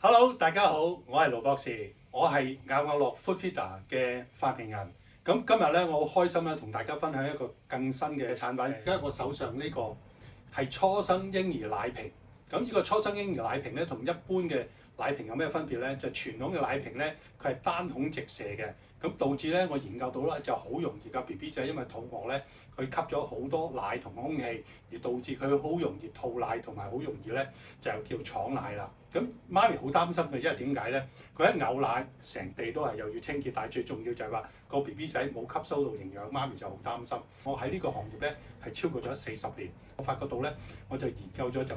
Hello，大家好，我係盧博士，我係咬咬樂 Foodfeeder 嘅發明人。咁今日咧，我好開心咧，同大家分享一個更新嘅產品。而家我手上呢個係初生嬰兒奶瓶。咁呢個初生嬰兒奶瓶咧，同一般嘅奶瓶有咩分別咧？就傳統嘅奶瓶咧，佢係單孔直射嘅，咁導致咧我研究到咧就好容易個 BB 仔因為肚餓咧，佢吸咗好多奶同空氣，而導致佢好容易吐奶同埋好容易咧就叫闖奶啦。咁媽咪好擔心嘅，因為點解咧？佢一嘔奶，成地都係又要清潔，但係最重要就係話個 BB 仔冇吸收到營養，媽咪就好擔心。我喺呢個行業咧係超過咗40年，我發覺到咧，我就研究咗就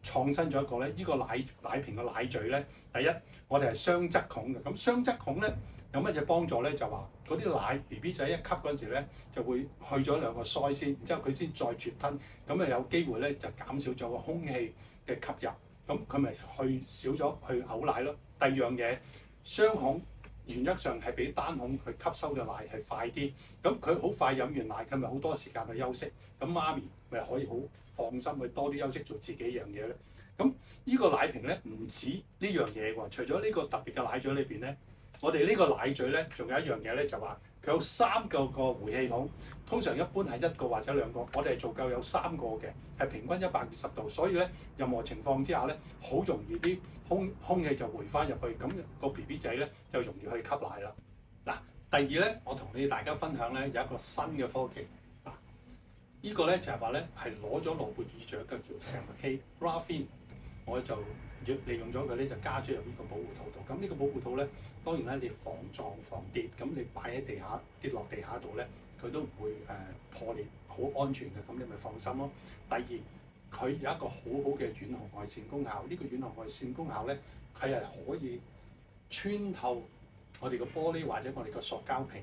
創新咗一個咧，呢個奶瓶嘅奶嘴咧，第一我哋係雙側孔嘅，咁雙側孔咧有乜嘢幫助咧？就話嗰啲奶 BB 仔一吸嗰陣時咧，就會去咗兩個腮先，然之後佢先再啜吞，咁啊有機會咧就減少咗個空氣嘅吸入。咁佢咪去少咗去嘔奶咯。第二樣嘢，雙孔原則上係比單孔佢吸收嘅奶係快啲。咁佢好快飲完奶，佢咪好多時間去休息。咁媽咪咪可以好放心去多啲休息做自己樣嘢咧。咁呢個奶瓶咧唔止呢樣嘢喎，除咗呢個特別嘅奶嘴裏邊咧，我哋呢個奶嘴咧仲有一樣嘢咧，就話佢有3個回氣孔。通常一般係1個或者2個，我哋係做夠有3個嘅，係平均120度，所以咧任何情況之下咧，好容易啲空氣就回翻入去，咁個 BB 仔咧就容易去吸奶啦。嗱，第二咧，我同大家分享咧有一個新嘅科技。嗱，呢個咧就係話咧係攞咗諾貝爾獎嘅叫石墨烯 graphene， 我就利用咗佢咧就加咗入呢個保護套度。咁呢個保護套咧，當然咧你防撞防跌，咁你擺喺地下跌落地下度咧，佢都唔會破裂，好安全嘅，咁你咪放心咯。第二，佢有一個好好嘅遠紅外線功效。呢個遠紅外線功效咧，佢係可以穿透我哋個玻璃或者我哋個塑膠瓶，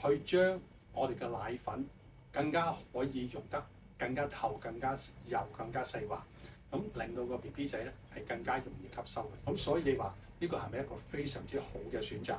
去將我哋嘅奶粉更加可以溶得更加透、更加幼、更加細滑，咁令到個 BB 仔咧係更加容易吸收嘅。咁所以你話呢個係咪一個非常之好嘅選擇？